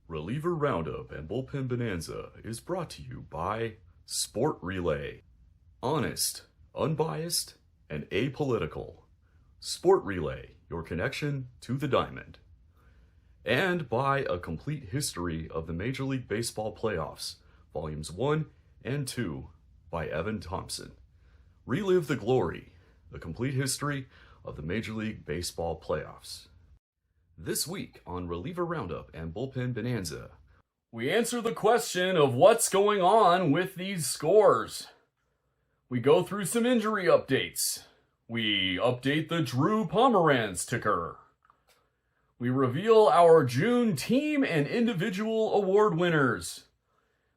Reliever Roundup and Bullpen Bonanza is brought to you by Sport Relay. Honest, unbiased, and apolitical. Sport Relay, your connection to the diamond. And by A Complete History of the Major League Baseball Playoffs, Volumes 1 and 2 by Evan Thompson. Relive the glory, the complete history of the Major League Baseball Playoffs. This week on Reliever Roundup and Bullpen Bonanza, we answer the question of what's going on with these scores. We go through some injury updates. We update the Drew Pomeranz ticker. We reveal our June team and individual award winners.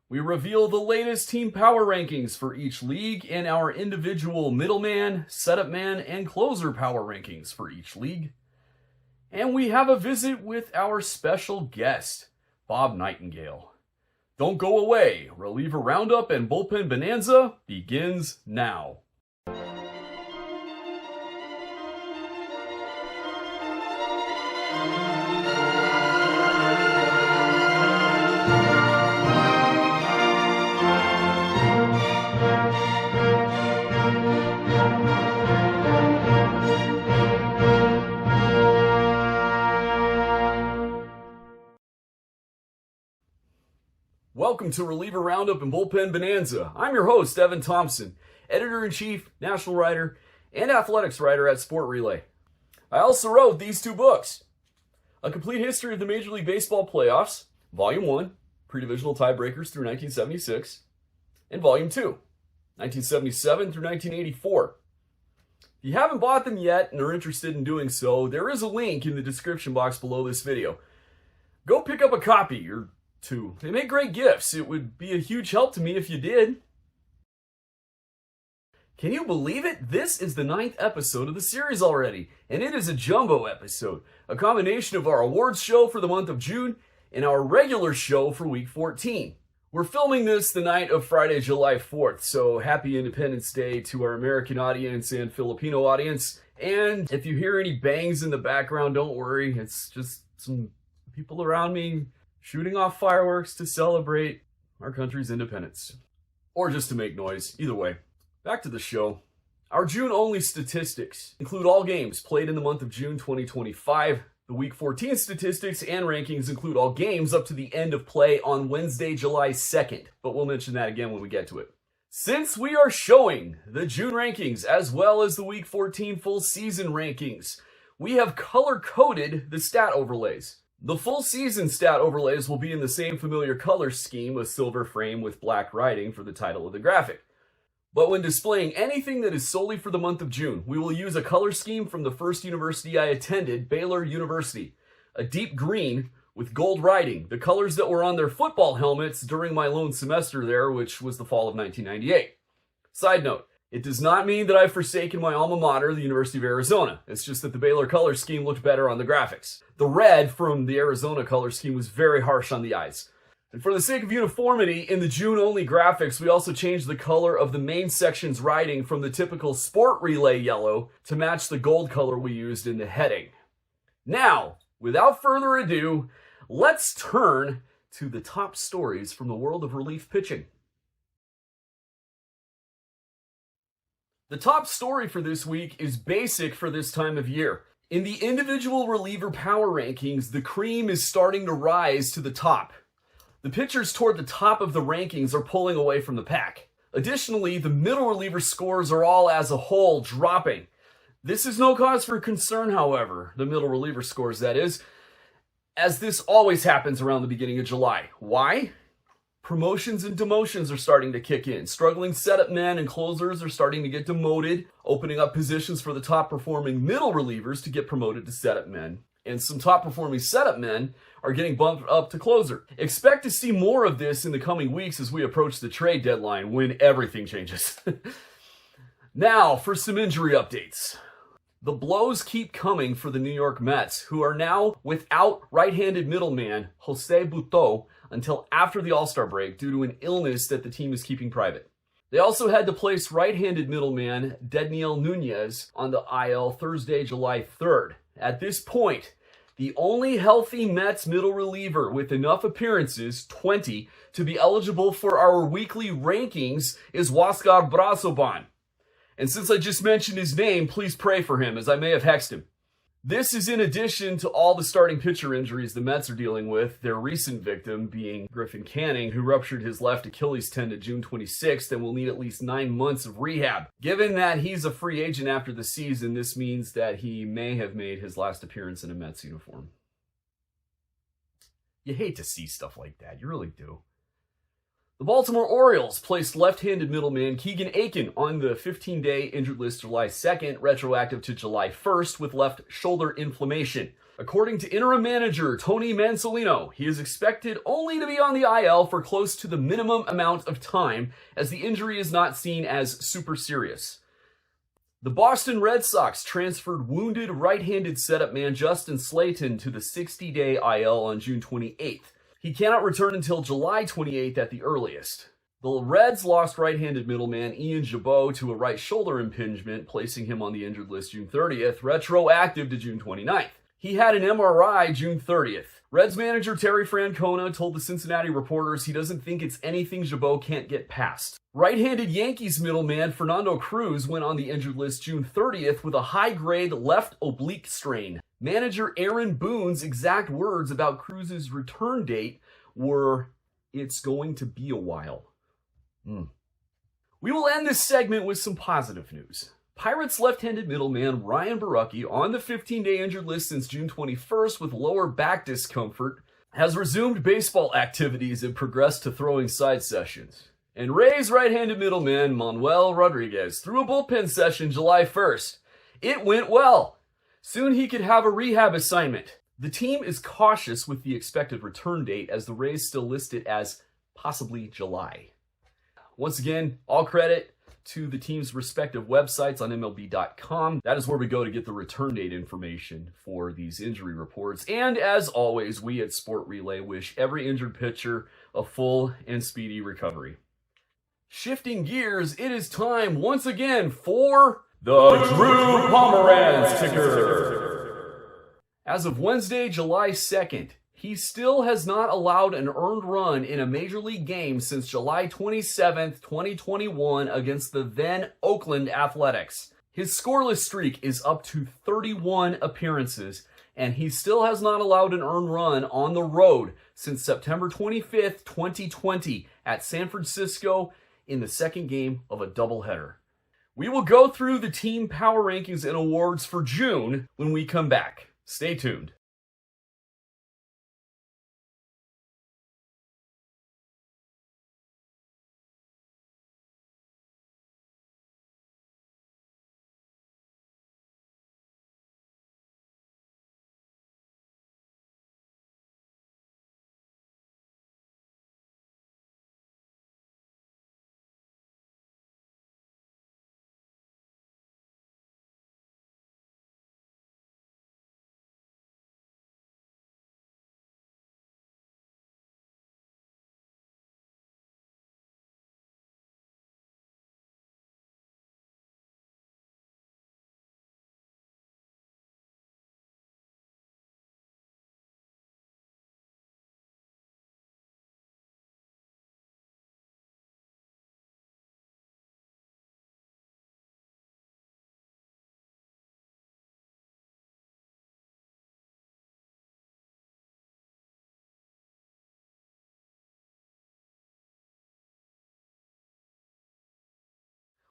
We reveal the latest team power rankings for each league and our individual middleman, setup man, and closer power rankings for each league. And we have a visit with our special guest, Bob Nightengale. Don't go away. Reliever Roundup and Bullpen Bonanza begins now. Welcome to Reliever Roundup and Bullpen Bonanza. I'm your host, Evan Thompson, Editor-in-Chief, National Writer, and Athletics Writer at Sport Relay. I also wrote these two books, A Complete History of the Major League Baseball Playoffs, Volume 1, Pre-Divisional Tiebreakers through 1976, and Volume 2, 1977 through 1984. If you haven't bought them yet and are interested in doing so, there is a link in the description box below this video. Go pick up a copy or two. They make great gifts. It would be a huge help to me if you did. Can you believe it? This is the 9th episode of the series already, and it is a jumbo episode, a combination of our awards show for the month of June and our regular show for week 14. We're filming this the night of Friday, July 4th, so happy Independence Day to our American audience and Filipino audience. And if you hear any bangs in the background, don't worry. It's just some people around me shooting off fireworks to celebrate our country's independence. Or just to make noise. Either way. Back to the show. Our June-only statistics include all games played in the month of June 2025. The Week 14 statistics and rankings include all games up to the end of play on Wednesday, July 2nd. But we'll mention that again when we get to it. Since we are showing the June rankings as well as the Week 14 full season rankings, we have color-coded the stat overlays. The full season stat overlays will be in the same familiar color scheme, a silver frame with black writing for the title of the graphic. But when displaying anything that is solely for the month of June, we will use a color scheme from the first university I attended, Baylor University. A deep green with gold writing, the colors that were on their football helmets during my lone semester there, which was the fall of 1998. Side note, it does not mean that I've forsaken my alma mater, the University of Arizona. It's just that the Baylor color scheme looked better on the graphics. The red from the Arizona color scheme was very harsh on the eyes. And for the sake of uniformity, in the June-only graphics, we also changed the color of the main section's writing from the typical Sport Relay yellow to match the gold color we used in the heading. Now, without further ado, let's turn to the top stories from the world of relief pitching. The top story for this week is basic for this time of year. In the individual reliever power rankings, the cream is starting to rise to the top. The pitchers toward the top of the rankings are pulling away from the pack. Additionally, the middle reliever scores are all as a whole dropping. This is no cause for concern, however, the middle reliever scores that is, as this always happens around the beginning of July. Why? Promotions and demotions are starting to kick in. Struggling setup men and closers are starting to get demoted, opening up positions for the top performing middle relievers to get promoted to setup men. And some top performing setup men are getting bumped up to closer. Expect to see more of this in the coming weeks as we approach the trade deadline when everything changes. Now for some injury updates. The blows keep coming for the New York Mets, who are now without right-handed middleman Jose Butto until after the All-Star break due to an illness that the team is keeping private. They also had to place right-handed middleman Dedniel Nunez on the IL Thursday, July 3rd. At this point, The only healthy Mets middle reliever with enough appearances, 20, to be eligible for our weekly rankings is Huáscar Brazoban. And since I just mentioned his name, please pray for him, as I may have hexed him. This is in addition to all the starting pitcher injuries the Mets are dealing with, their recent victim being Griffin Canning, who ruptured his left Achilles tendon June 26th and will need at least 9 months of rehab. Given that he's a free agent after the season, this means that he may have made his last appearance in a Mets uniform. You hate to see stuff like that, you really do. The Baltimore Orioles placed left-handed middleman Keegan Aiken on the 15-day injured list July 2nd, retroactive to July 1st, with left shoulder inflammation. According to interim manager Tony Mansolino, he is expected only to be on the IL for close to the minimum amount of time, as the injury is not seen as super serious. The Boston Red Sox transferred wounded right-handed setup man Justin Slayton to the 60-day IL on June 28th. He cannot return until July 28th at the earliest. The Reds lost right-handed middleman Ian Jabot to a right shoulder impingement, placing him on the injured list June 30th, retroactive to June 29th. He had an MRI June 30th. Reds manager Terry Francona told the Cincinnati Reporters he doesn't think it's anything Jabot can't get past. Right-handed Yankees middleman Fernando Cruz went on the injured list June 30th with a high-grade left oblique strain. Manager Aaron Boone's exact words about Cruz's return date were, "It's going to be a while." We will end this segment with some positive news. Pirates left-handed middleman Ryan Borucki, on the 15-day injured list since June 21st with lower back discomfort, has resumed baseball activities and progressed to throwing side sessions. And Rays right-handed middleman Manuel Rodriguez threw a bullpen session July 1st. It went well. Soon he could have a rehab assignment. The team is cautious with the expected return date, as the Rays still list it as possibly July. Once again, all credit to the team's respective websites on MLB.com. That is where we go to get the return date information for these injury reports. And as always, we at Sport Relay wish every injured pitcher a full and speedy recovery. Shifting gears, it is time once again for the Drew Pomeranz ticker. As of Wednesday, July 2nd, he still has not allowed an earned run in a Major League game since July 27th, 2021 against the then Oakland Athletics. His scoreless streak is up to 31 appearances, and he still has not allowed an earned run on the road since September 25th, 2020 at San Francisco in the second game of a doubleheader. We will go through the team power rankings and awards for June when we come back. Stay tuned.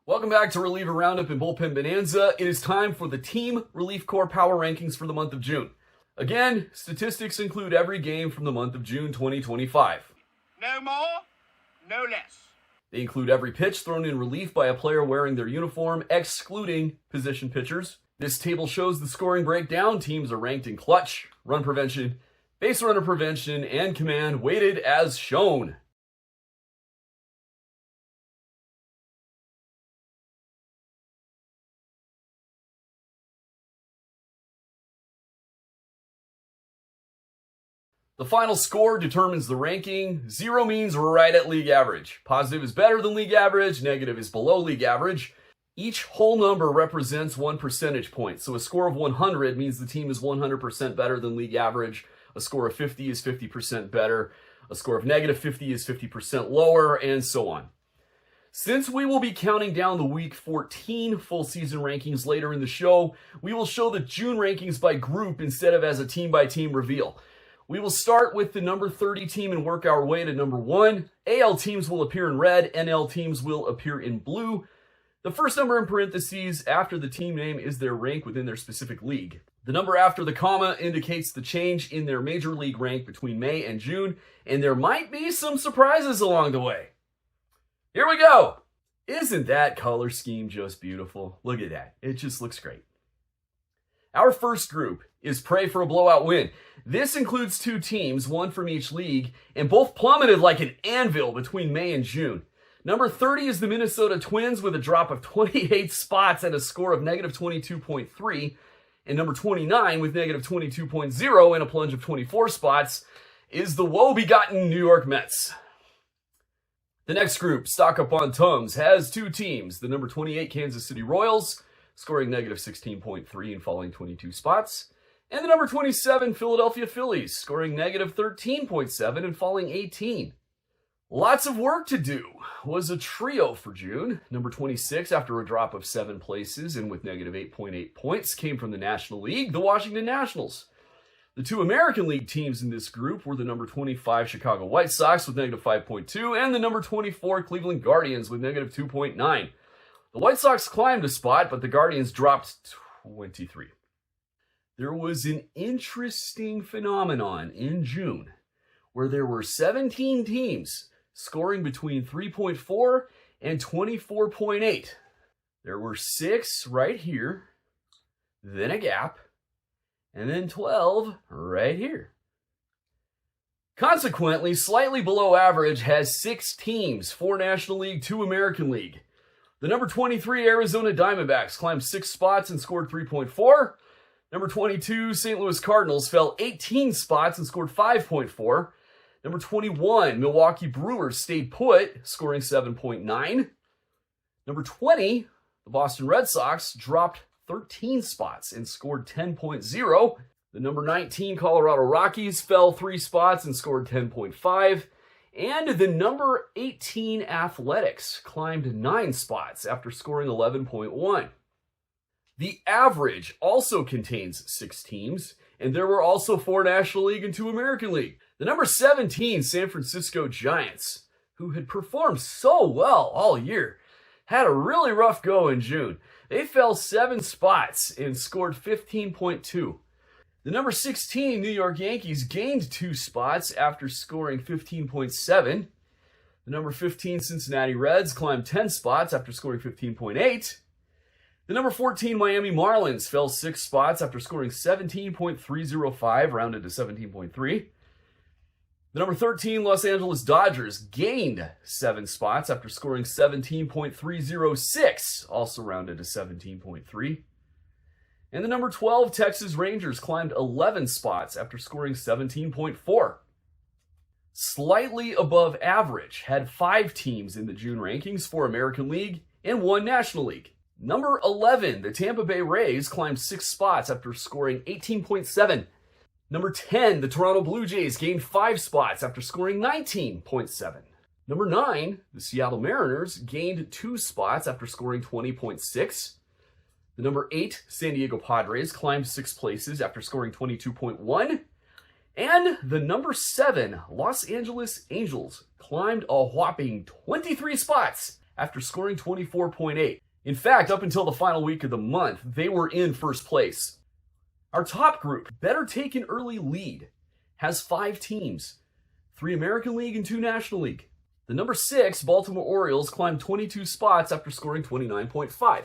Welcome back to Reliever Roundup and Bullpen Bonanza. It is time for the Team Relief Corps Power Rankings for the month of June. Again, statistics include every game from the month of June 2025. No more, no less. They include every pitch thrown in relief by a player wearing their uniform, excluding position pitchers. This table shows the scoring breakdown. Teams are ranked in clutch, run prevention, base runner prevention, and command, weighted as shown. The final score determines the ranking. 0 means right at league average. Positive is better than league average. Negative is below league average. Each whole number represents 1 percentage point. So a score of 100 means the team is 100% better than league average. A score of 50 is 50% better. A score of negative 50 is 50% lower, and so on. Since we will be counting down the Week 14 full season rankings later in the show, we will show the June rankings by group instead of as a team-by-team reveal. We will start with the number 30 team and work our way to number 1. AL teams will appear in red, NL teams will appear in blue. The first number in parentheses after the team name is their rank within their specific league. The number after the comma indicates the change in their major league rank between May and June, and there might be some surprises along the way. Here we go! Isn't that color scheme just beautiful? Look at that. It just looks great. Our first group is Pray for a Blowout Win. This includes 2 teams, 1 from each league, and both plummeted like an anvil between May and June. Number 30 is the Minnesota Twins with a drop of 28 spots and a score of negative 22.3. And number 29 with negative 22.0 and a plunge of 24 spots is the woe-begotten New York Mets. The next group, Stock Up on Tums, has 2 teams. The number 28 Kansas City Royals, scoring negative 16.3 and falling 22 spots. And the number 27 Philadelphia Phillies, scoring negative 13.7 and falling 18. Lots of work to do was a trio for June. Number 26, after a drop of 7 places and with negative 8.8 points, came from the National League, the Washington Nationals. The 2 American League teams in this group were the number 25 Chicago White Sox with negative 5.2 and the number 24 Cleveland Guardians with negative 2.9. The White Sox climbed a spot, but the Guardians dropped 23. There was an interesting phenomenon in June where there were 17 teams scoring between 3.4 and 24.8. There were 6 right here, then a gap, and then 12 right here. Consequently, slightly below average has 6 teams, 4 National League, 2 American League. The number 23 Arizona Diamondbacks climbed 6 spots and scored 3.4. Number 22 St. Louis Cardinals fell 18 spots and scored 5.4. Number 21, Milwaukee Brewers stayed put, scoring 7.9. Number 20, the Boston Red Sox dropped 13 spots and scored 10.0. The number 19, Colorado Rockies fell 3 spots and scored 10.5. And the number 18, Athletics climbed 9 spots after scoring 11.1. The average also contains 6 teams, and there were also 4 National League and 2 American League. The number 17 San Francisco Giants, who had performed so well all year, had a really rough go in June. They fell 7 spots and scored 15.2. The number 16 New York Yankees gained 2 spots after scoring 15.7. The number 15 Cincinnati Reds climbed 10 spots after scoring 15.8. The number 14 Miami Marlins fell 6 spots after scoring 17.305, rounded to 17.3. The number 13 Los Angeles Dodgers gained 7 spots after scoring 17.306, also rounded to 17.3. And the number 12 Texas Rangers climbed 11 spots after scoring 17.4. Slightly above average had 5 teams in the June rankings, 4 American League and 1 National League. Number 11, the Tampa Bay Rays climbed 6 spots after scoring 18.7. Number 10, the Toronto Blue Jays gained 5 spots after scoring 19.7. Number 9, the Seattle Mariners gained 2 spots after scoring 20.6. The number 8, San Diego Padres climbed 6 places after scoring 22.1. And the number 7, Los Angeles Angels climbed a whopping 23 spots after scoring 24.8. In fact, up until the final week of the month, they were in first place. Our top group, Better Take an Early Lead, has 5 teams, 3 American League and 2 National League. The number 6, Baltimore Orioles, climbed 22 spots after scoring 29.5.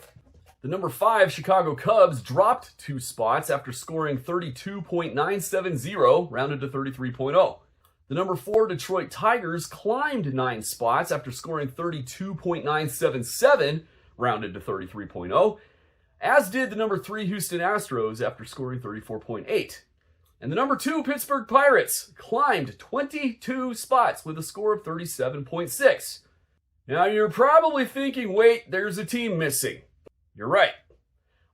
The number 5, Chicago Cubs, dropped 2 spots after scoring 32.970, rounded to 33.0. The number 4, Detroit Tigers, climbed 9 spots after scoring 32.977, rounded to 33.0. As did the number 3 Houston Astros after scoring 34.8. And the number 2 Pittsburgh Pirates climbed 22 spots with a score of 37.6. Now you're probably thinking, wait, there's a team missing. You're right.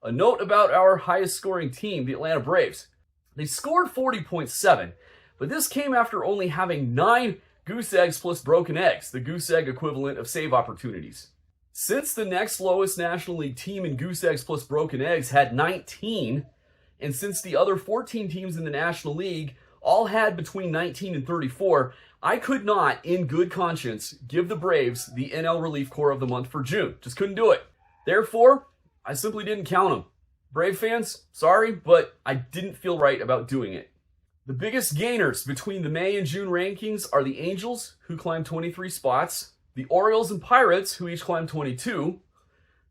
A note about our highest scoring team, the Atlanta Braves. They scored 40.7, but this came after only having 9 goose eggs plus broken eggs, the goose egg equivalent of save opportunities. Since the next lowest National League team in goose eggs plus broken eggs had 19, and since the other 14 teams in the National League all had between 19 and 34, I could not, in good conscience, give the Braves the NL Relief Corps of the Month for June. Just couldn't do it. Therefore, I simply didn't count them. Brave fans, sorry, but I didn't feel right about doing it. The biggest gainers between the May and June rankings are the Angels, who climbed 23 spots, the Orioles and Pirates, who each climbed 22,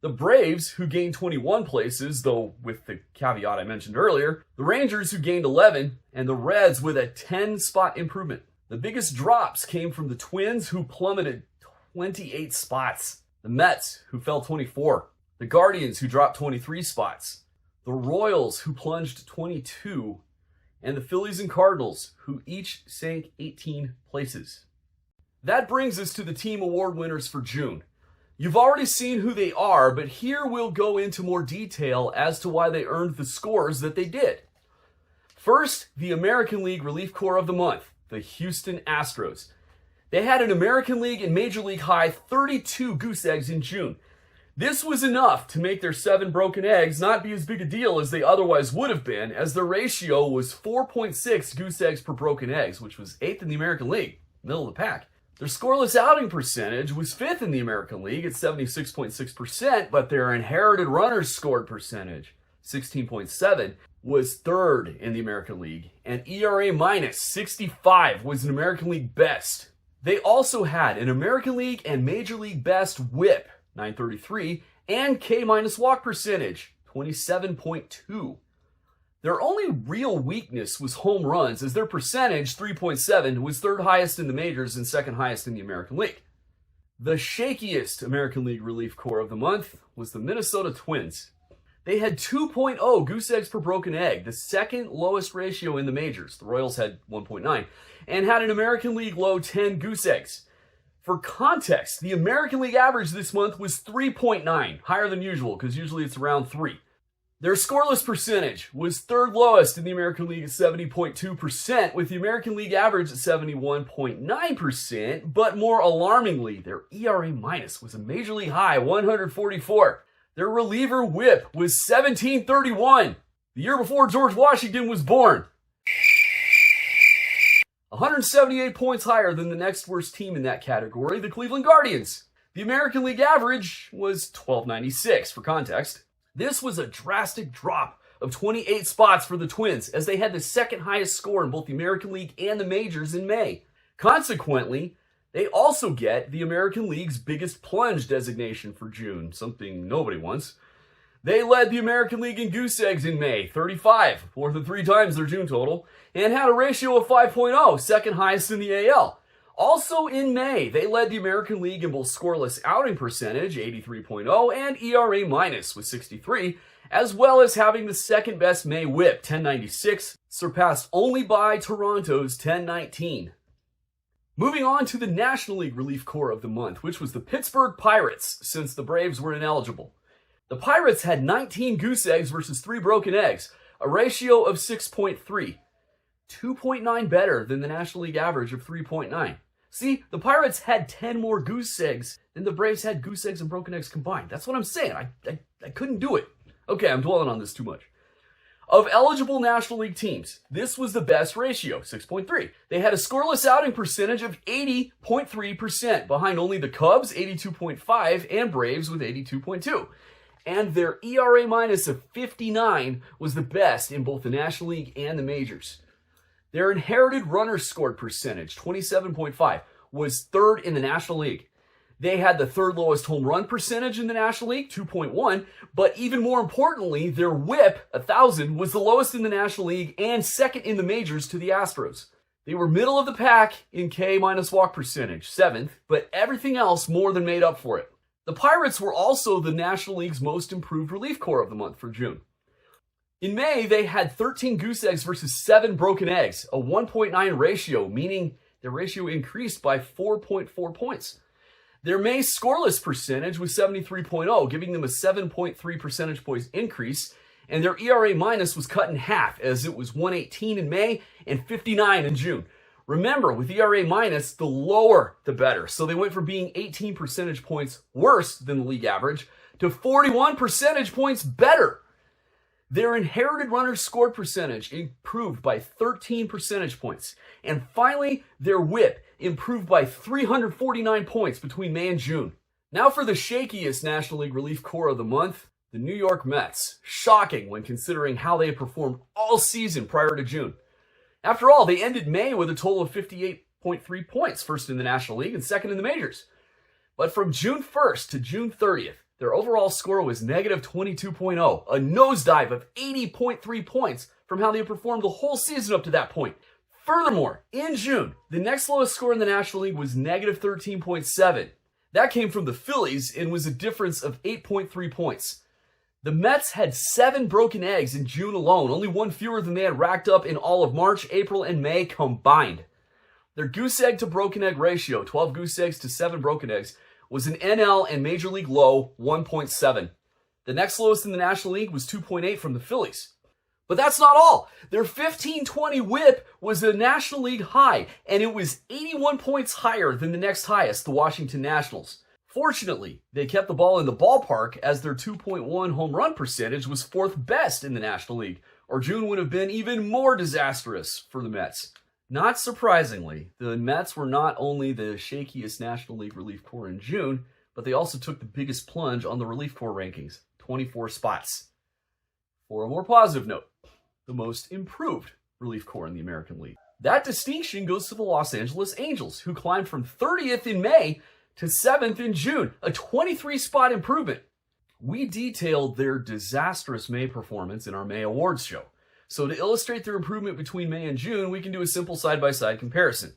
the Braves, who gained 21 places, though with the caveat I mentioned earlier, the Rangers, who gained 11, and the Reds with a 10-spot improvement. The biggest drops came from the Twins, who plummeted 28 spots, the Mets, who fell 24, the Guardians, who dropped 23 spots, the Royals, who plunged 22, and the Phillies and Cardinals, who each sank 18 places. That brings us to the team award winners for June. You've already seen who they are, but here we'll go into more detail as to why they earned the scores that they did. First, the American League Relief Corps of the Month, the Houston Astros. They had an American League and Major League high 32 goose eggs in June. This was enough to make their 7 broken eggs not be as big a deal as they otherwise would have been, as their ratio was 4.6 goose eggs per broken eggs, which was 8th in the American League, middle of the pack. Their scoreless outing percentage was 5th in the American League at 76.6%, but their inherited runners scored percentage, 16.7, was 3rd in the American League, and ERA minus 65 was an American League best. They also had an American League and Major League best whip, 933, and K- walk percentage, 27.2. Their only real weakness was home runs, as their percentage, 3.7, was 3rd highest in the majors and 2nd highest in the American League. The shakiest American League Relief Corps of the Month was the Minnesota Twins. They had 2.0 goose eggs per broken egg, the 2nd lowest ratio in the majors. The Royals had 1.9, and had an American League low 10 goose eggs. For context, the American League average this month was 3.9, higher than usual, because usually it's around 3. Their scoreless percentage was 3rd lowest in the American League at 70.2%, with the American League average at 71.9%, but more alarmingly, their ERA minus was a Major League high, 144. Their reliever whip was 1731, the year before George Washington was born. 178 points higher than the next worst team in that category, the Cleveland Guardians. The American League average was 1296, for context. This was a drastic drop of 28 spots for the Twins, as they had the 2nd highest score in both the American League and the majors in May. Consequently, they also get the American League's biggest plunge designation for June, something nobody wants. They led the American League in goose eggs in May, 35, more than 3 times their June total, and had a ratio of 5.0, 2nd highest in the AL. Also in May, they led the American League in both scoreless outing percentage, 83.0, and ERA minus with 63, as well as having the 2nd best May whip, 1096, surpassed only by Toronto's 1019. Moving on to the National League Relief Corps of the Month, which was the Pittsburgh Pirates, since the Braves were ineligible. The Pirates had 19 goose eggs versus 3 broken eggs, a ratio of 6.3, 2.9 better than the National League average of 3.9. See, the Pirates had 10 more goose eggs than the Braves had goose eggs and broken eggs combined. That's what I'm saying. I couldn't do it. Okay, I'm dwelling on this too much. Of eligible National League teams, this was the best ratio, 6.3. They had a scoreless outing percentage of 80.3%, behind only the Cubs, 82.5, and Braves with 82.2. And their ERA minus of 59 was the best in both the National League and the majors. Their inherited runners scored percentage, 27.5, was 3rd in the National League. They had the 3rd lowest home run percentage in the National League, 2.1, but even more importantly, their whip, 1,000, was the lowest in the National League and 2nd in the majors to the Astros. They were middle of the pack in K- walk percentage, 7th, but everything else more than made up for it. The Pirates were also the National League's most improved relief corps of the month for June. In May, they had 13 goose eggs versus 7 broken eggs, a 1.9 ratio, meaning their ratio increased by 4.4 points. Their May scoreless percentage was 73.0, giving them a 7.3 percentage points increase, and their ERA minus was cut in half, as it was 118 in May and 59 in June. Remember, with ERA minus, the lower the better, so they went from being 18 percentage points worse than the league average to 41 percentage points better. Their inherited runners scored percentage improved by 13 percentage points. And finally, their whip improved by 349 points between May and June. Now for the shakiest National League relief corps of the month, the New York Mets. Shocking when considering how they had performed all season prior to June. After all, they ended May with a total of 58.3 points, first in the National League and second in the majors. But from June 1st to June 30th, their overall score was negative 22.0, a nosedive of 80.3 points from how they had performed the whole season up to that point. Furthermore, in June, the next lowest score in the National League was negative 13.7. That came from the Phillies and was a difference of 8.3 points. The Mets had 7 broken eggs in June alone, only one fewer than they had racked up in all of March, April, and May combined. Their goose egg to broken egg ratio, 12 goose eggs to 7 broken eggs, was an NL and Major League low 1.7. The next lowest in the National League was 2.8 from the Phillies. But that's not all. Their 15-20 whip was a National League high, and it was 81 points higher than the next highest, the Washington Nationals. Fortunately, they kept the ball in the ballpark, as their 2.1 home run percentage was 4th best in the National League, or June would have been even more disastrous for the Mets. Not surprisingly, the Mets were not only the shakiest National League relief corps in June, but they also took the biggest plunge on the relief corps rankings, 24 spots. For a more positive note, the most improved relief corps in the American League. That distinction goes to the Los Angeles Angels, who climbed from 30th in May to 7th in June, a 23-spot improvement. We detailed their disastrous May performance in our May Awards show. So to illustrate their improvement between May and June, we can do a simple side-by-side comparison.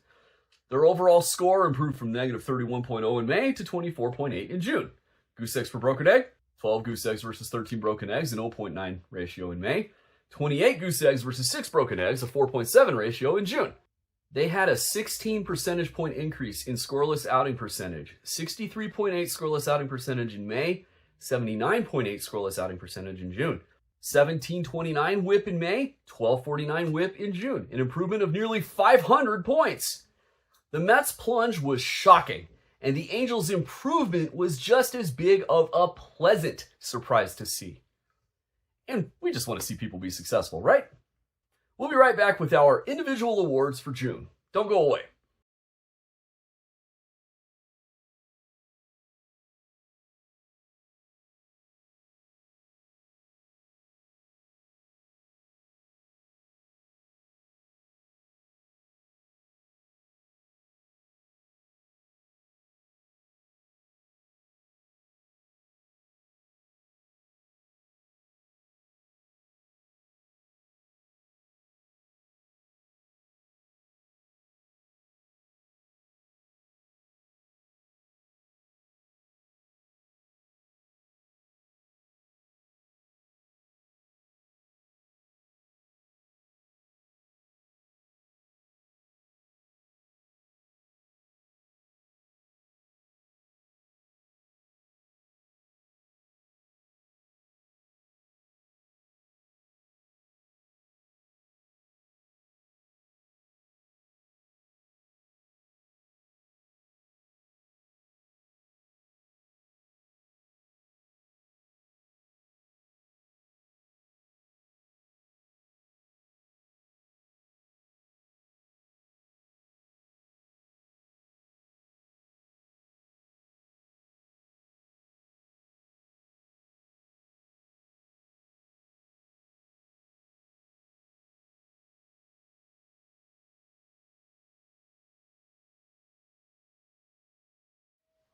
Their overall score improved from negative 31.0 in May to 24.8 in June. Goose eggs per broken egg, 12 goose eggs versus 13 broken eggs, an 0.9 ratio in May. 28 goose eggs versus 6 broken eggs, a 4.7 ratio in June. They had a 16 percentage point increase in scoreless outing percentage, 63.8 scoreless outing percentage in May, 79.8 scoreless outing percentage in June. 1729 whip in May, 1249 whip in June, an improvement of nearly 500 points. The Mets' plunge was shocking, and the Angels' improvement was just as big of a pleasant surprise to see. And we just want to see people be successful, right? We'll be right back with our individual awards for June. Don't go away.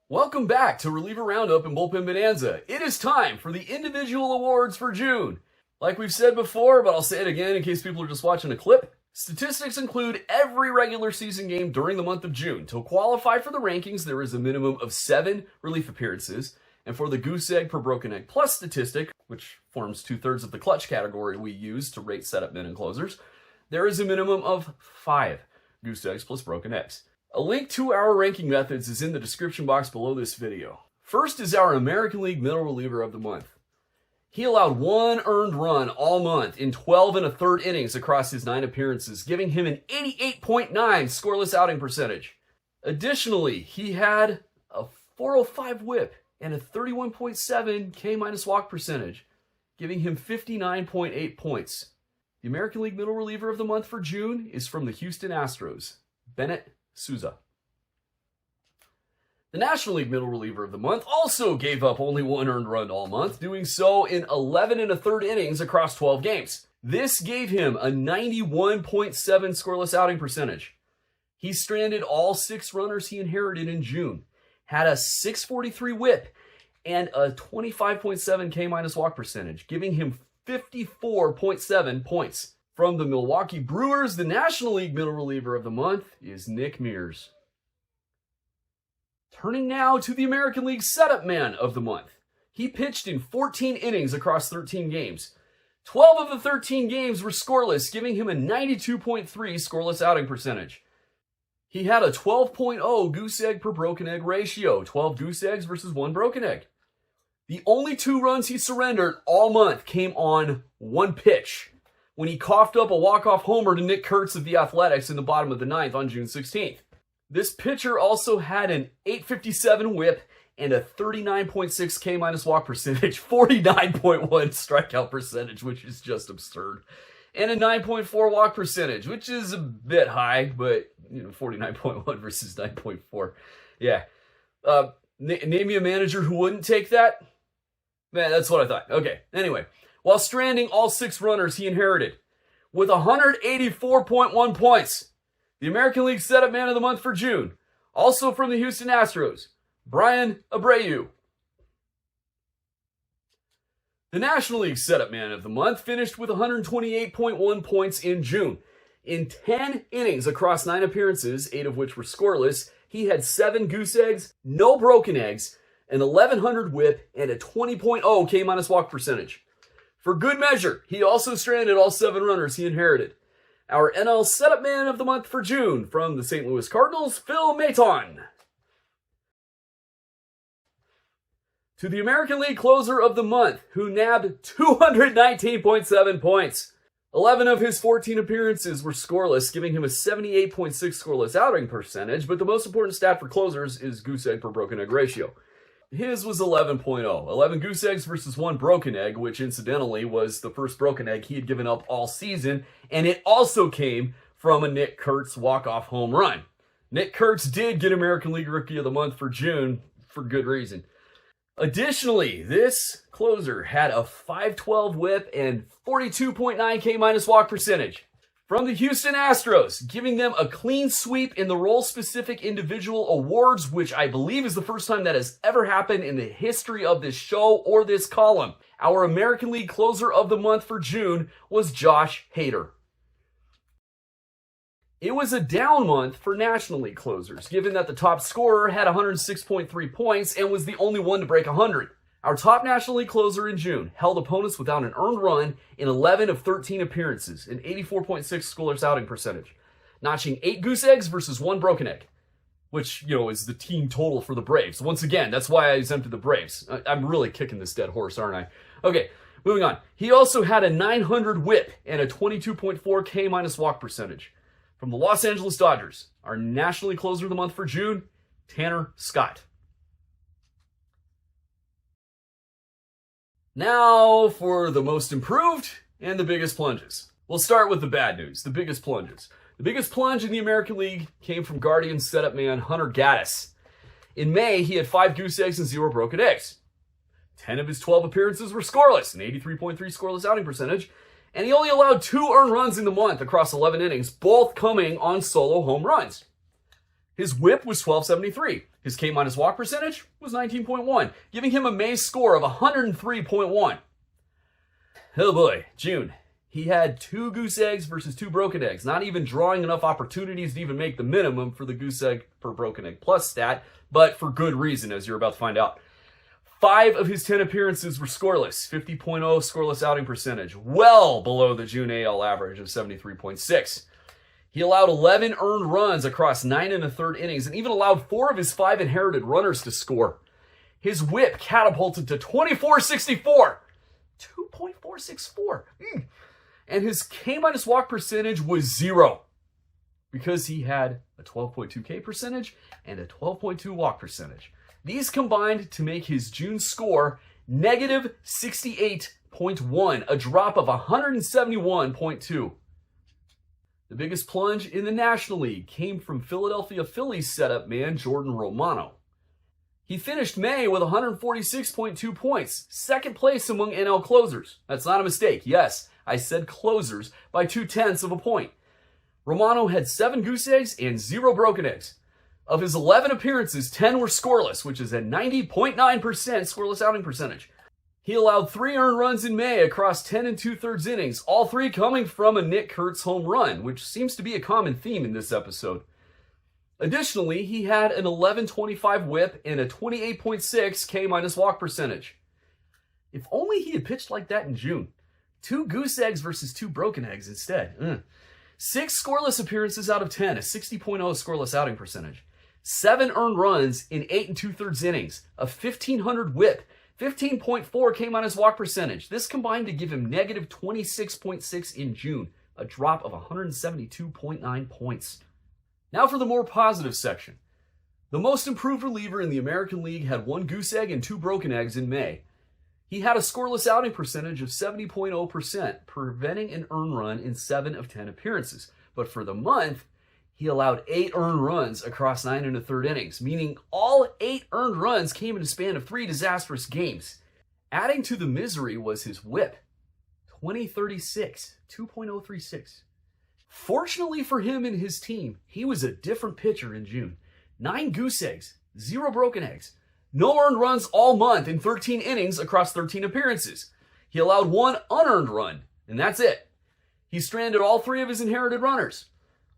Welcome back to Reliever Roundup and Bullpen Bonanza. It is time for the individual awards for June. Like we've said before, but I'll say it again in case people are just watching a clip, statistics include every regular season game during the month of June. To qualify for the rankings, there is a minimum of 7 relief appearances, and for the goose egg per broken egg plus statistic, which forms 2/3 of the clutch category we use to rate setup men and closers, there is a minimum of 5 goose eggs plus broken eggs. A link to our ranking methods is in the description box below this video. First is our American League Middle Reliever of the Month. He allowed 1 earned run all month in 12 1/3 innings across his 9 appearances, giving him an 88.9 scoreless outing percentage. Additionally, he had a 405 whip and a 31.7 K- walk percentage, giving him 59.8 points. The American League Middle Reliever of the Month for June is from the Houston Astros, Bennett Souza. The National League Middle Reliever of the Month also gave up only 1 earned run all month, doing so in 11 1/3 innings across 12 games. This gave him a 91.7 scoreless outing percentage. He stranded all 6 runners he inherited in June, had a 643 whip, and a 25.7 K- walk percentage, giving him 54.7 points. From the Milwaukee Brewers, the National League Middle Reliever of the Month is Nick Mears. Turning now to the American League Setup Man of the Month. He pitched in 14 innings across 13 games. 12 of the 13 games were scoreless, giving him a 92.3 scoreless outing percentage. He had a 12.0 goose egg per broken egg ratio, 12 goose eggs versus 1 broken egg. The only 2 runs he surrendered all month came on 1 pitch, when he coughed up a walk-off homer to Nick Kurtz of the Athletics in the bottom of the 9th on June 16th. This pitcher also had an 857 whip and a 39.6 K- walk percentage, 49.1 strikeout percentage, which is just absurd, and a 9.4 walk percentage, which is a bit high, but 49.1 versus 9.4. Yeah. Name me a manager who wouldn't take that? Man, that's what I thought. Okay, anyway. While stranding all 6 runners he inherited, with 184.1 points, the American League Setup Man of the Month for June, also from the Houston Astros, Brian Abreu. The National League Setup Man of the Month finished with 128.1 points in June. In 10 innings across 9 appearances, 8 of which were scoreless, he had 7 goose eggs, no broken eggs, an 1100 whip, and a 20.0 K- walk percentage. For good measure, he also stranded all 7 runners he inherited. Our NL Setup Man of the Month for June, from the St. Louis Cardinals, Phil Maton. To the American League Closer of the Month, who nabbed 219.7 points. 11 of his 14 appearances were scoreless, giving him a 78.6 scoreless outing percentage, but the most important stat for closers is goose egg per broken egg ratio. His was 11.0, 11 goose eggs versus 1 broken egg, which incidentally was the first broken egg he had given up all season, and it also came from a Nick Kurtz walk-off home run. Nick Kurtz did get American League Rookie of the Month for June, for good reason. Additionally, this closer had a 512 whip and 42.9 K- walk percentage. From the Houston Astros, giving them a clean sweep in the role-specific individual awards, which I believe is the first time that has ever happened in the history of this show or this column. Our American League Closer of the Month for June was Josh Hader. It was a down month for National League closers, given that the top scorer had 106.3 points and was the only one to break 100. Our top National League closer in June held opponents without an earned run in 11 of 13 appearances, an 84.6 scoreless outing percentage, notching 8 goose eggs versus 1 broken egg, which, is the team total for the Braves. Once again, that's why I exempted the Braves. I'm really kicking this dead horse, aren't I? Okay, moving on. He also had a 900 whip and a 22.4 K- walk percentage. From the Los Angeles Dodgers, our National League Closer of the Month for June, Tanner Scott. Now for the most improved and the biggest plunges. We'll start with the bad news, the biggest plunges. The biggest plunge in the American League came from Guardians setup man Hunter Gaddis. In May, he had 5 goose eggs and 0 broken eggs. 10 of his 12 appearances were scoreless, an 83.3 scoreless outing percentage, and he only allowed 2 earned runs in the month across 11 innings, both coming on solo home runs. His whip was 1273. His K- walk percentage was 19.1, giving him a May score of 103.1. Oh boy, June. He had 2 goose eggs versus 2 broken eggs, not even drawing enough opportunities to even make the minimum for the goose egg per broken egg plus stat, but for good reason, as you're about to find out. 5 of his 10 appearances were scoreless, 50.0 scoreless outing percentage, well below the June AL average of 73.6. He allowed 11 earned runs across 9 1/3 innings and even allowed 4 of his 5 inherited runners to score. His whip catapulted to 24.64. 2.464. And his K- walk percentage was 0 because he had a 12.2 K percentage and a 12.2 walk percentage. These combined to make his June score negative 68.1, a drop of 171.2. The biggest plunge in the National League came from Philadelphia Phillies setup man Jordan Romano. He finished May with 146.2 points, second place among NL closers. That's not a mistake. Yes, I said closers by 0.2 of a point. Romano had 7 goose eggs and 0 broken eggs. Of his 11 appearances, 10 were scoreless, which is a 90.9% scoreless outing percentage. He allowed 3 earned runs in May across 10 2/3 innings, all 3 coming from a Nick Kurtz home run, which seems to be a common theme in this episode. Additionally, he had an 11.25 whip and a 28.6 K- walk percentage. If only he had pitched like that in June. 2 goose eggs versus 2 broken eggs instead. 6 scoreless appearances out of 10, a 60.0 scoreless outing percentage. 7 earned runs in 8 2/3 innings, a 1,500 whip, 15.4 K- walk percentage. This combined to give him negative 26.6 in June, a drop of 172.9 points. Now for the more positive section. The most improved reliever in the American League had 1 goose egg and 2 broken eggs in May. He had a scoreless outing percentage of 70.0%, preventing an earned run in 7 of 10 appearances. But for the month, he allowed 8 earned runs across 9 1/3 innings, meaning all 8 earned runs came in a span of 3 disastrous games. Adding to the misery was his whip, 2036, 2.036. Fortunately for him and his team, he was a different pitcher in June. 9 goose eggs, 0 broken eggs, no earned runs all month in 13 innings across 13 appearances. He allowed 1 unearned run, and that's it. He stranded all 3 of his inherited runners.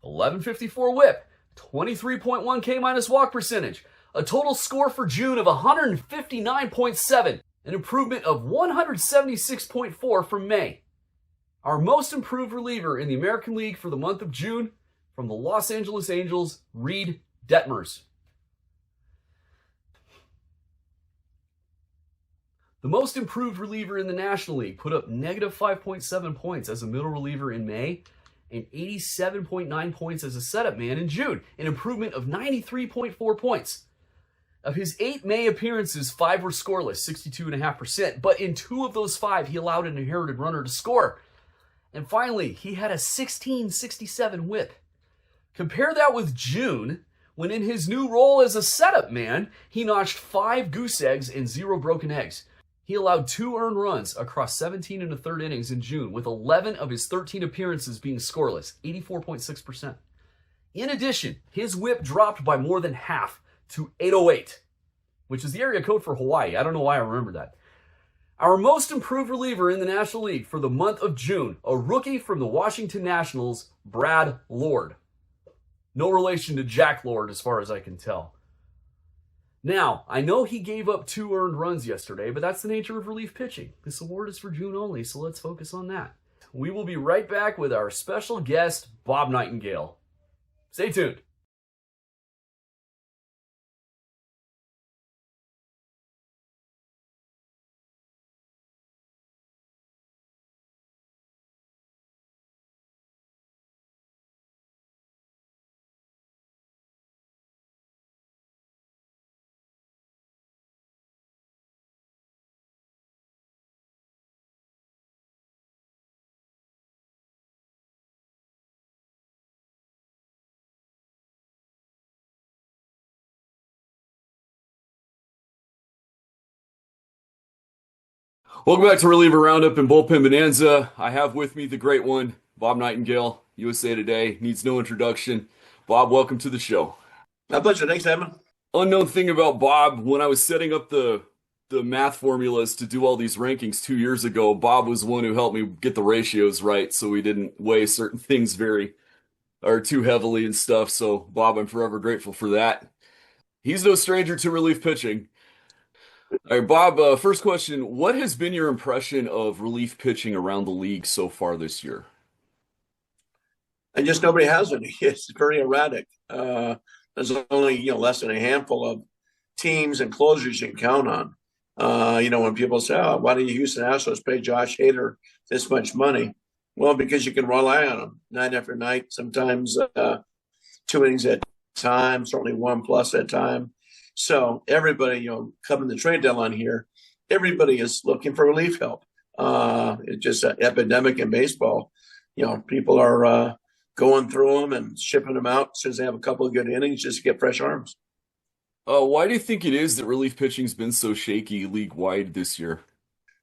11.54 whip, 23.1 K- walk percentage, a total score for June of 159.7, an improvement of 176.4 from May. Our most improved reliever in the American League for the month of June, from the Los Angeles Angels, Reed Detmers. The most improved reliever in the National League put up negative 5.7 points as a middle reliever in May and 87.9 points as a setup man in June, an improvement of 93.4 points. Of his 8 May appearances, 5 were scoreless, 62.5%, but in 2 of those 5, he allowed an inherited runner to score. And finally, he had a 16.67 whip. Compare that with June, when in his new role as a setup man, he notched 5 goose eggs and 0 broken eggs. He allowed 2 earned runs across 17 1/3 innings in June, with 11 of his 13 appearances being scoreless, 84.6%. In addition, his whip dropped by more than half to 808, which is the area code for Hawaii. I don't know why I remember that. Our most improved reliever in the National League for the month of June, a rookie from the Washington Nationals, Brad Lord. No relation to Jack Lord as far as I can tell. Now, I know he gave up 2 earned runs yesterday, but that's the nature of relief pitching. This award is for June only, so let's focus on that. We will be right back with our special guest, Bob Nightengale. Stay tuned. Welcome back to Reliever Roundup and Bullpen Bonanza. I have with me the great one, Bob Nightengale, USA Today. Needs no introduction. Bob, welcome to the show. My pleasure. Thanks, Evan. Unknown thing about Bob, when I was setting up the math formulas to do all these rankings 2 years ago, Bob was one who helped me get the ratios right so we didn't weigh certain things too heavily and stuff. So, Bob, I'm forever grateful for that. He's no stranger to relief pitching. All right, Bob, first question. What has been your impression of relief pitching around the league so far this year? and just nobody has any. It's very erratic. There's only less than a handful of teams and closers you can count on. When people say, "Oh, why do you Houston Astros pay Josh Hader this much money?" Well, because you can rely on him night after night. Sometimes 2 innings at a time, certainly 1+ at a time. So everybody, coming the trade deadline here, everybody is looking for relief help. It's just an epidemic in baseball. People are going through them and shipping them out as soon as they have a couple of good innings just to get fresh arms. Why do you think it is that relief pitching's been so shaky league-wide this year?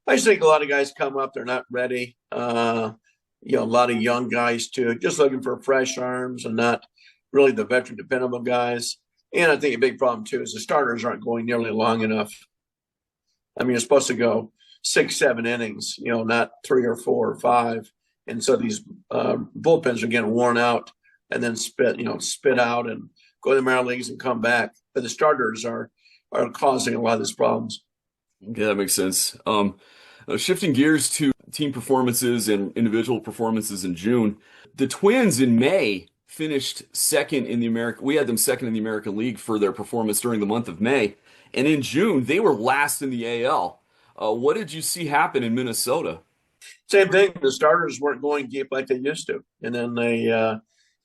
I just think a lot of guys come up, they're not ready. A lot of young guys too, just looking for fresh arms and not really the veteran dependable guys. And I think a big problem too is the starters aren't going nearly long enough. I mean, you're supposed to go 6-7 innings, not 3 or 4 or 5. And so these bullpens are getting worn out and then spit out and go to the minor leagues and come back. But the starters are causing a lot of these problems. Yeah, that makes sense. Shifting gears to team performances and individual performances in June, the Twins in May finished second in the American. We had them second in the American League for their performance during the month of May, and in June they were last in the AL. What did you see happen in Minnesota? Same thing. The starters weren't going deep like they used to, and then they,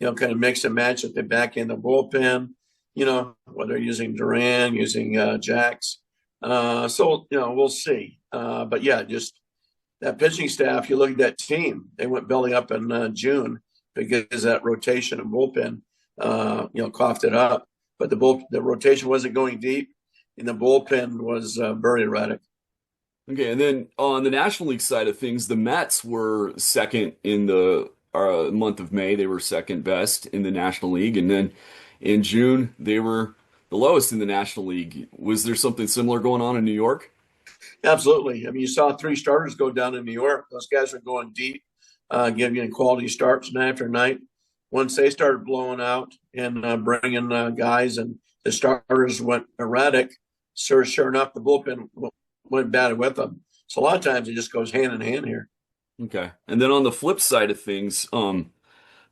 kind of mix and match at the back end of the bullpen. Whether using Duran, using Jax. So we'll see. But yeah, just that pitching staff. You look at that team; they went belly up in June because that rotation and bullpen, coughed it up. But the rotation wasn't going deep, and the bullpen was very erratic. Okay, and then on the National League side of things, the Mets were second in the month of May. They were second best in the National League, and then in June they were the lowest in the National League. Was there something similar going on in New York? Absolutely. I mean, you saw 3 starters go down in New York. Those guys are going deep, giving you quality starts night after night. Once they started blowing out and bringing guys and the starters went erratic, sure enough, the bullpen went bad with them. So a lot of times it just goes hand in hand here. Okay. And then on the flip side of things,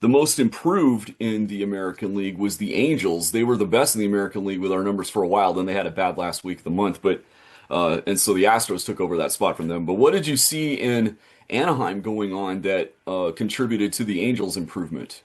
the most improved in the American League was the Angels. They were the best in the American League with our numbers for a while. Then they had a bad last week of the month, but and so the Astros took over that spot from them. But what did you see in Anaheim going on that contributed to the Angels' improvement?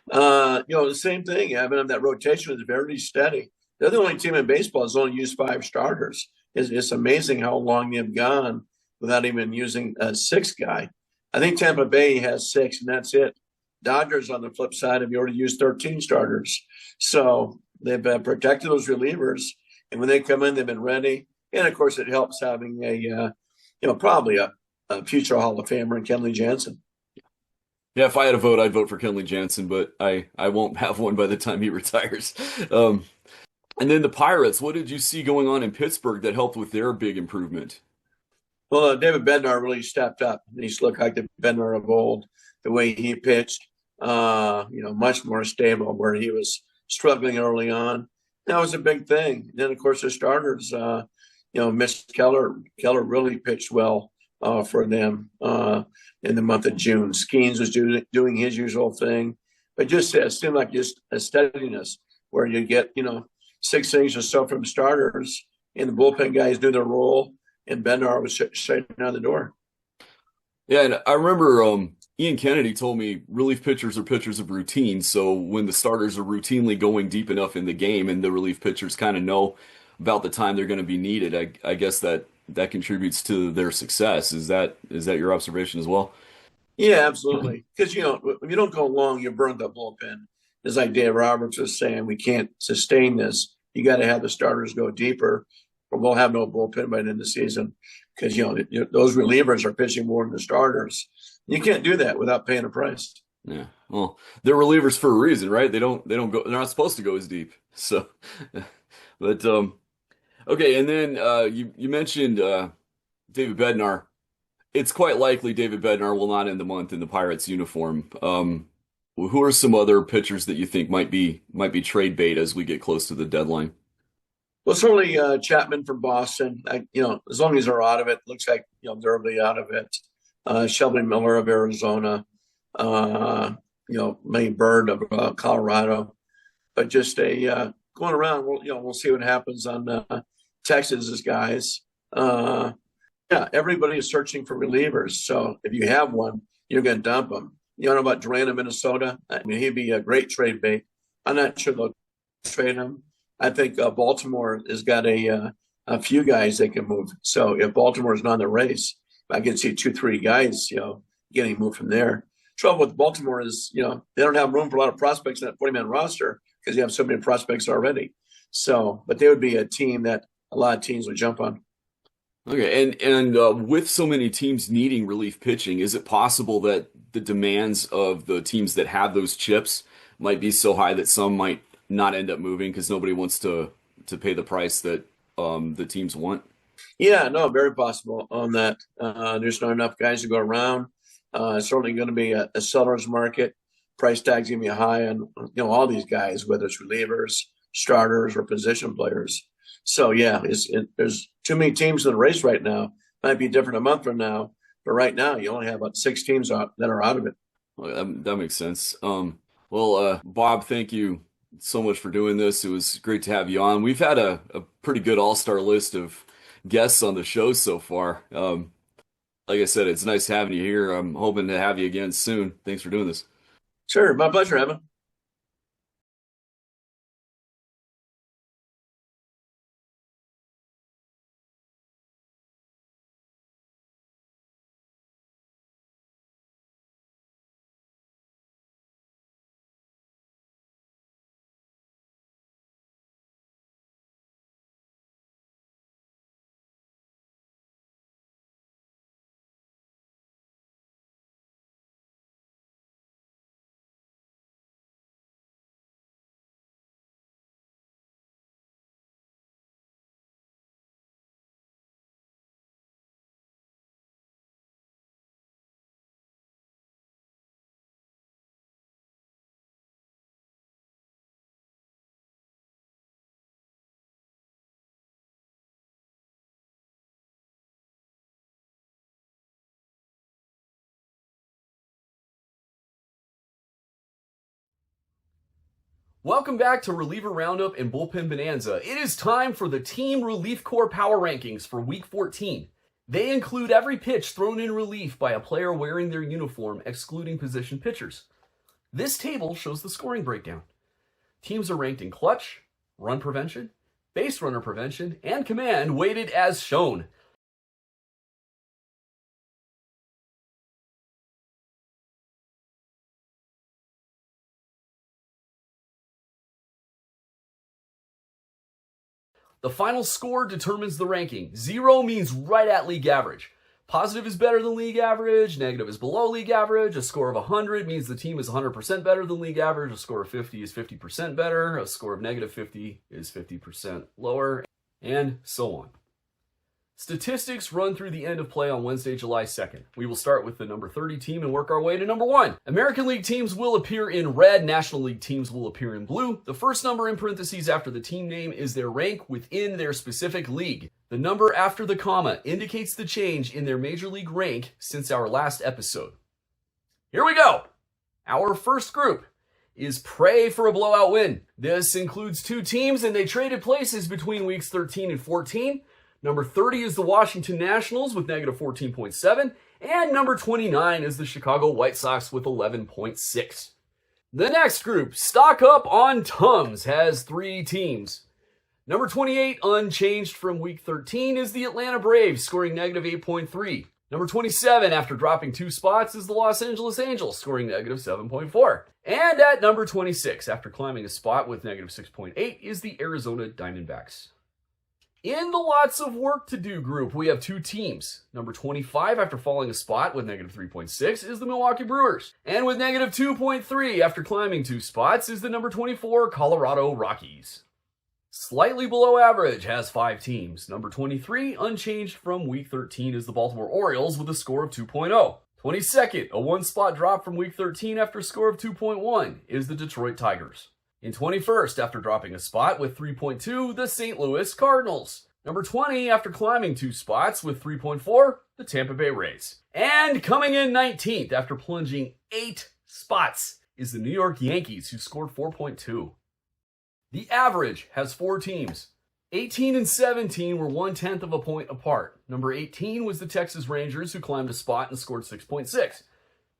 The same thing. I mean, that rotation was very steady. They're the only team in baseball that's only used 5 starters. It's amazing how long they've gone without even using a 6th guy. I think Tampa Bay has 6, and that's it. Dodgers, on the flip side, have already used 13 starters. So they've protected those relievers, and when they come in, they've been ready. And, of course, it helps having probably a future Hall of Famer in Kenley Jansen. Yeah, if I had a vote, I'd vote for Kenley Jansen, but I won't have one by the time he retires. And then the Pirates, what did you see going on in Pittsburgh that helped with their big improvement? Well, David Bednar really stepped up. He's looked like the Bednar of old, the way he pitched, much more stable, where he was struggling early on. That was a big thing. Then, of course, the starters, Mitch Keller really pitched well for them in the month of June. Skeens was doing his usual thing, but just seemed like just a steadiness where you get, 6 innings or so from starters, and the bullpen guys do their role, and Bednar was straight out the door. Yeah, and I remember Ian Kennedy told me relief pitchers are pitchers of routine. So when the starters are routinely going deep enough in the game and the relief pitchers kind of know about the time they're going to be needed, I guess that contributes to their success. Is that your observation as well? Yeah, absolutely. Because, if you don't go long, you burn the bullpen. It's like Dave Roberts was saying, we can't sustain this. You got to have the starters go deeper, or we'll have no bullpen by the end of the season. Because, those relievers are pitching more than the starters. You can't do that without paying a price. Yeah. Well, they're relievers for a reason, right? They don't go, they're not supposed to go as deep. So, but, okay. And then, you mentioned, David Bednar. It's quite likely David Bednar will not end the month in the Pirates uniform. Who are some other pitchers that you think might be trade bait as we get close to the deadline? Well, certainly Chapman from Boston. As long as they're out of it, looks like they'll be out of it. Shelby Miller of Arizona. main bird of Colorado, but just going around. We'll see what happens on Texas's guys. Yeah, everybody is searching for relievers. So if you have one, you're going to dump them. You know about Duran of Minnesota? I mean, he'd be a great trade bait. I'm not sure they'll trade him. I think Baltimore has got a few guys they can move. So if Baltimore's not in the race, I can see 2-3 guys, getting moved from there. Trouble with Baltimore is, they don't have room for a lot of prospects in that 40-man roster because you have so many prospects already. So, but they would be a team that a lot of teams would jump on. Okay, and with so many teams needing relief pitching, is it possible that the demands of the teams that have those chips might be so high that some might not end up moving because nobody wants to pay the price that the teams want? Yeah, no, very possible on that. There's not enough guys to go around. It's certainly going to be a seller's market. Price tag's going to be high on all these guys, whether it's relievers, starters, or position players. So yeah, there's too many teams in the race right now. Might be different a month from now, but right now you only have about 6 teams that are out of it. Well, that makes sense. Well, Bob, thank you so much for doing this. It was great to have you on. We've had a pretty good all-star list of guests on the show so far. Like I said, it's nice having you here. I'm hoping to have you again soon. Thanks for doing this. Sure, my pleasure, Evan. Welcome back to Reliever Roundup and Bullpen Bonanza. It is time for the Team Relief Corps Power Rankings for Week 14. They include every pitch thrown in relief by a player wearing their uniform, excluding position pitchers. This table shows the scoring breakdown. Teams are ranked in clutch, run prevention, base runner prevention, and command, weighted as shown. The final score determines the ranking. 0 means right at league average. Positive is better than league average. Negative is below league average. A score of 100 means the team is 100% better than league average. A score of 50 is 50% better. A score of negative 50 is 50% lower, and so on. Statistics run through the end of play on Wednesday, July 2nd. We will start with the number 30 team and work our way to number 1. American League teams will appear in red. National League teams will appear in blue. The first number in parentheses after the team name is their rank within their specific league. The number after the comma indicates the change in their major league rank since our last episode. Here we go. Our first group is pray for a blowout win. This includes 2 teams, and they traded places between weeks 13 and 14. Number 30 is the Washington Nationals with negative 14.7, and number 29 is the Chicago White Sox with 11.6. The next group, stock up on Tums, has 3 teams. Number 28, unchanged from week 13, is the Atlanta Braves, scoring negative 8.3. Number 27, after dropping 2 spots, is the Los Angeles Angels, scoring negative 7.4. And at number 26, after climbing a spot with negative 6.8, is the Arizona Diamondbacks. In the lots of work to do group, we have 2 teams. Number 25, after falling a spot with negative 3.6, is the Milwaukee Brewers. And with negative 2.3, after climbing 2 spots, is the number 24 Colorado Rockies. Slightly below average has 5 teams. Number 23, unchanged from week 13, is the Baltimore Orioles with a score of 2.0. 22nd, a 1-spot drop from week 13 after a score of 2.1, is the Detroit Tigers. In 21st, after dropping a spot with 3.2, the St. Louis Cardinals. Number 20, after climbing 2 spots with 3.4, the Tampa Bay Rays. And coming in 19th, after plunging 8 spots, is the New York Yankees, who scored 4.2. The average has 4 teams. 18 and 17 were 1/10 of a point apart. Number 18 was the Texas Rangers, who climbed a spot and scored 6.6.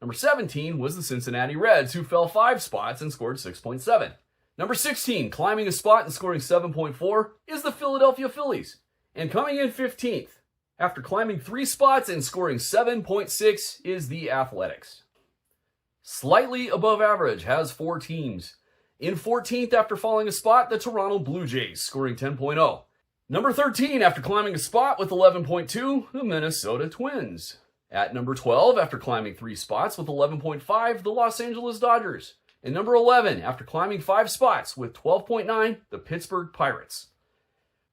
Number 17 was the Cincinnati Reds, who fell 5 spots and scored 6.7. Number 16, climbing a spot and scoring 7.4, is the Philadelphia Phillies. And coming in 15th, after climbing 3 spots and scoring 7.6, is the Athletics. Slightly above average has 4 teams. In 14th, after falling a spot, the Toronto Blue Jays, scoring 10.0. Number 13, after climbing a spot with 11.2, the Minnesota Twins. At number 12, after climbing 3 spots with 11.5, the Los Angeles Dodgers. And number 11, after climbing 5 spots with 12.9, the Pittsburgh Pirates.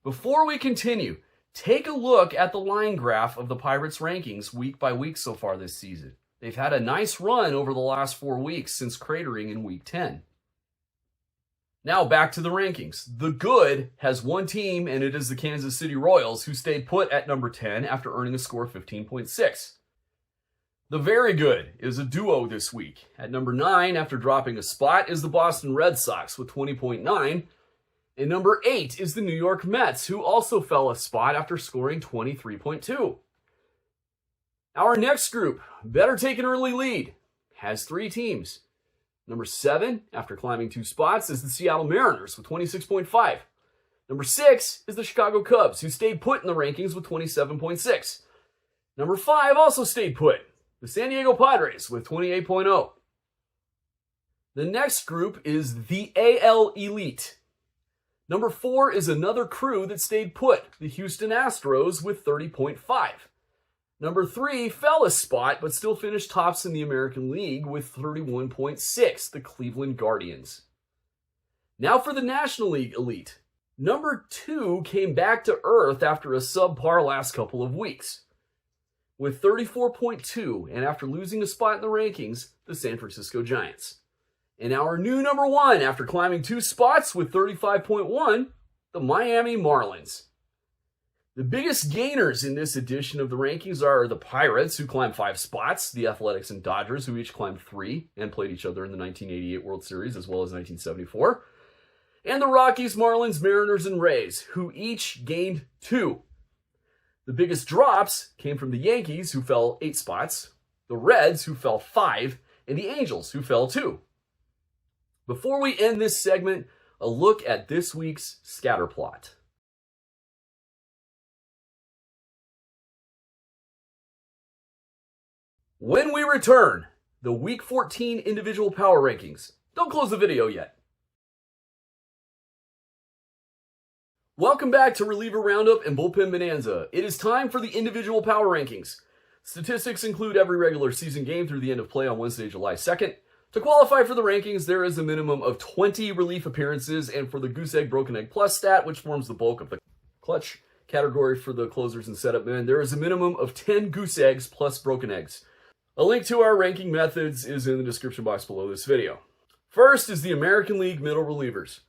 Before we continue, take a look at the line graph of the Pirates' rankings week by week so far this season. They've had a nice run over the last 4 weeks since cratering in week 10. Now back to the rankings. The good has 1 team, and it is the Kansas City Royals, who stayed put at number 10 after earning a score of 15.6. The very good is a duo this week. At number 9, after dropping a spot, is the Boston Red Sox with 20.9. And number 8 is the New York Mets, who also fell a spot after scoring 23.2. Our next group, better take an early lead, has 3 teams. Number 7, after climbing 2 spots, is the Seattle Mariners with 26.5. Number 6 is the Chicago Cubs, who stayed put in the rankings with 27.6. Number 5 also stayed put, the San Diego Padres with 28.0. The next group is the AL Elite. Number 4 is another crew that stayed put, the Houston Astros with 30.5. Number 3 fell a spot, but still finished tops in the American League with 31.6, the Cleveland Guardians. Now for the National League Elite. Number 2 came back to earth after a subpar last couple of weeks, with 34.2, and after losing a spot in the rankings, the San Francisco Giants. And our new number 1, after climbing 2 spots with 35.1, the Miami Marlins. The biggest gainers in this edition of the rankings are the Pirates, who climbed 5 spots, the Athletics and Dodgers, who each climbed 3 and played each other in the 1988 World Series as well as 1974, and the Rockies, Marlins, Mariners, and Rays, who each gained 2. The biggest drops came from the Yankees, who fell 8 spots, the Reds, who fell 5, and the Angels, who fell 2. Before we end this segment, a look at this week's scatter plot. When we return, the Week 14 individual power rankings. Don't close the video yet. Welcome back to Reliever Roundup and Bullpen Bonanza. It is time for the individual power rankings. Statistics include every regular season game through the end of play on Wednesday, July 2nd. To qualify for the rankings, there is a minimum of 20 relief appearances, and for the Goose Egg Broken Egg Plus stat, which forms the bulk of the clutch category for the closers and setup men, there is a minimum of 10 goose eggs plus broken eggs. A link to our ranking methods is in the description box below this video. First is the American League middle relievers.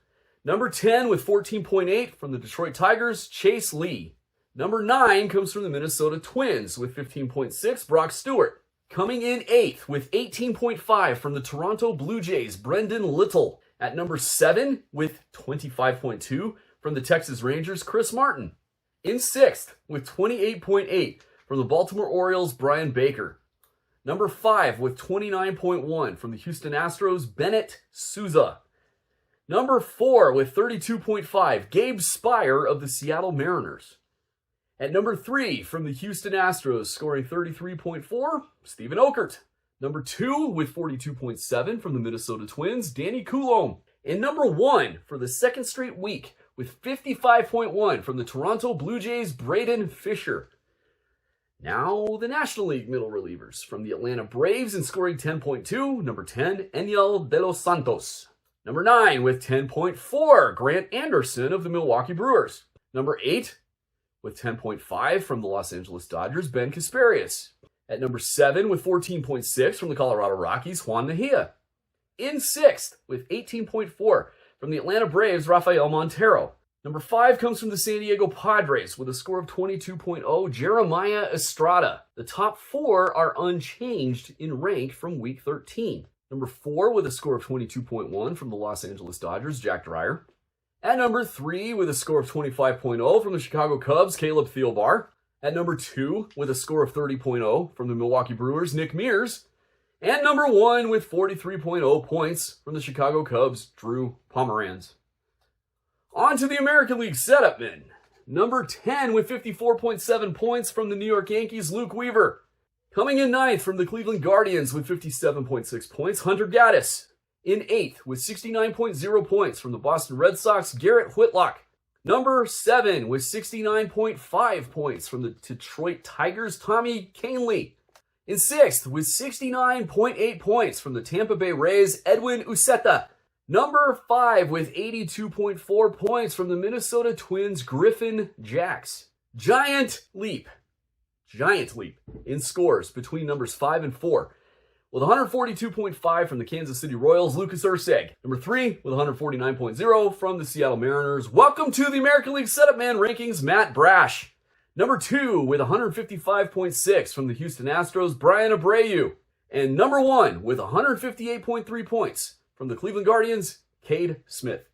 Number 10 with 14.8 from the Detroit Tigers, Chase Lee. Number 9 comes from the Minnesota Twins with 15.6, Brock Stewart. Coming in 8th with 18.5 from the Toronto Blue Jays, Brendan Little. At number 7 with 25.2 from the Texas Rangers, Chris Martin. In 6th with 28.8 from the Baltimore Orioles, Brian Baker. Number 5 with 29.1 from the Houston Astros, Bennett Souza. Number 4 with 32.5, Gabe Spire of the Seattle Mariners. At number 3 from the Houston Astros, scoring 33.4, Stephen Okert. Number 2 with 42.7 from the Minnesota Twins, Danny Coulombe. And number 1 for the second straight week with 55.1 from the Toronto Blue Jays, Braden Fisher. Now, the National League middle relievers. From the Atlanta Braves and scoring 10.2, number 10, Enyel De Los Santos. Number 9 with 10.4, Grant Anderson of the Milwaukee Brewers. Number 8 with 10.5 from the Los Angeles Dodgers, Ben Kasparius. At number 7 with 14.6 from the Colorado Rockies, Juan Mejia. In 6th with 18.4 from the Atlanta Braves, Rafael Montero. Number 5 comes from the San Diego Padres with a score of 22.0, Jeremiah Estrada. The top 4 are unchanged in rank from Week 13. Number 4 with a score of 22.1 from the Los Angeles Dodgers, Jack Dreyer. At number 3 with a score of 25.0 from the Chicago Cubs, Caleb Thielbar. At number 2 with a score of 30.0 from the Milwaukee Brewers, Nick Mears. And number 1 with 43.0 points from the Chicago Cubs, Drew Pomeranz. On to the American League setup men. Number 10 with 54.7 points from the New York Yankees, Luke Weaver. Coming in 9th from the Cleveland Guardians with 57.6 points, Hunter Gaddis. In 8th with 69.0 points from the Boston Red Sox, Garrett Whitlock. Number 7 with 69.5 points from the Detroit Tigers, Tommy Kahnle. In 6th with 69.8 points from the Tampa Bay Rays, Edwin Uceta. Number 5 with 82.4 points from the Minnesota Twins, Griffin Jax. Giant leap in scores between numbers 5 and 4. With 142.5 from the Kansas City Royals, Lucas Erceg. Number 3 with 149.0 from the Seattle Mariners. Welcome to the American League Setup Man Rankings, Matt Brash. Number 2 with 155.6 from the Houston Astros, Brian Abreu. And number 1 with 158.3 points from the Cleveland Guardians, Cade Smith.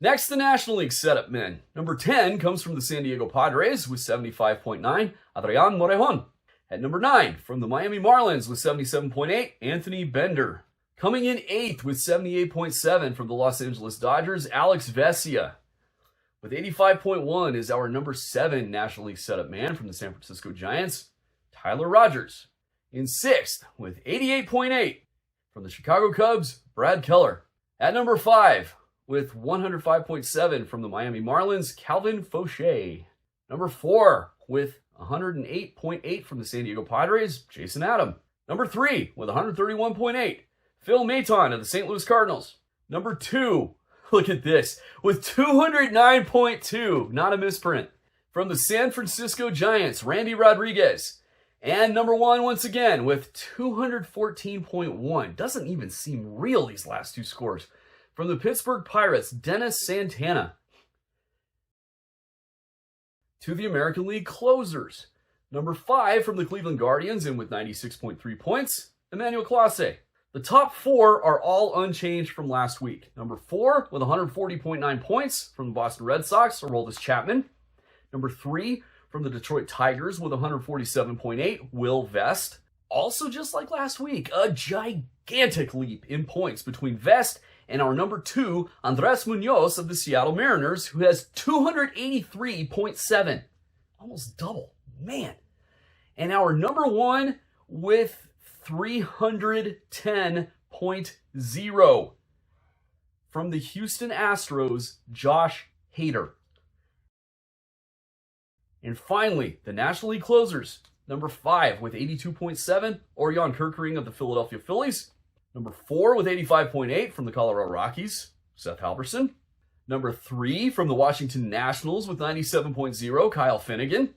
Next, the National League setup men. Number 10 comes from the San Diego Padres with 75.9, Adrian Morejon. At number 9, from the Miami Marlins with 77.8, Anthony Bender. Coming in 8th with 78.7 from the Los Angeles Dodgers, Alex Vesia. With 85.1 is our number 7 National League setup man from the San Francisco Giants, Tyler Rogers. In 6th with 88.8 from the Chicago Cubs, Brad Keller. At number 5 with 105.7 from the Miami Marlins, Calvin Fauché. Number 4 with 108.8 from the San Diego Padres, Jason Adam. Number 3 with 131.8, Phil Maton of the St. Louis Cardinals. Number 2, look at this, with 209.2, not a misprint, from the San Francisco Giants, Randy Rodriguez. And number 1 once again with 214.1, doesn't even seem real these last 2 scores, from the Pittsburgh Pirates, Dennis Santana. To the American League closers. Number 5 from the Cleveland Guardians, and with 96.3 points, Emmanuel Clase. The top 4 are all unchanged from last week. Number 4 with 140.9 points from the Boston Red Sox, Aroldis Chapman. Number 3 from the Detroit Tigers with 147.8, Will Vest. Also, just like last week, a gigantic leap in points between Vest and our number 2, Andres Munoz of the Seattle Mariners, who has 283.7. Almost double. Man. And our number 1 with 310.0 from the Houston Astros, Josh Hader. And finally, the National League closers. Number 5 with 82.7, Orion Kerkering of the Philadelphia Phillies. Number 4 with 85.8 from the Colorado Rockies, Seth Halverson. Number 3 from the Washington Nationals with 97.0, Kyle Finnegan.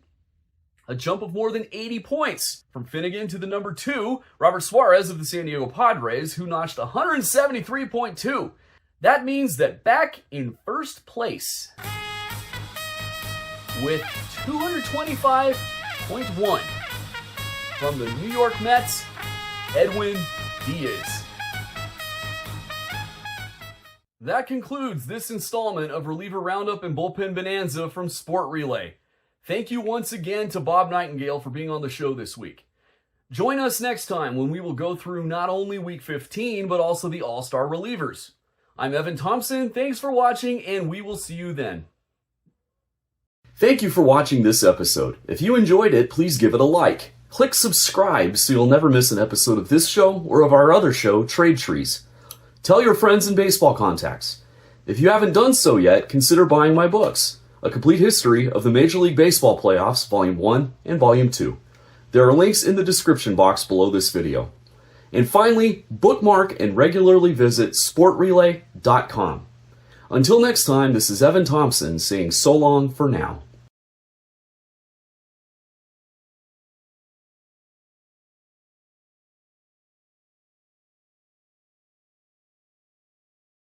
A jump of more than 80 points from Finnegan to the number 2, Robert Suarez of the San Diego Padres, who notched 173.2. That means that back in first place with 225.1 from the New York Mets, Edwin Diaz. That concludes this installment of Reliever Roundup and Bullpen Bonanza from Sport Relay. Thank you once again to Bob Nightengale for being on the show this week. Join us next time when we will go through not only Week 15, but also the All-Star Relievers. I'm Evan Thompson, thanks for watching, and we will see you then. Thank you for watching this episode. If you enjoyed it, please give it a like. Click subscribe so you'll never miss an episode of this show or of our other show, Trade Trees. Tell your friends and baseball contacts. If you haven't done so yet, consider buying my books, A Complete History of the Major League Baseball Playoffs, Volume 1 and Volume 2. There are links in the description box below this video. And finally, bookmark and regularly visit sportrelay.com. Until next time, this is Evan Thompson saying so long for now.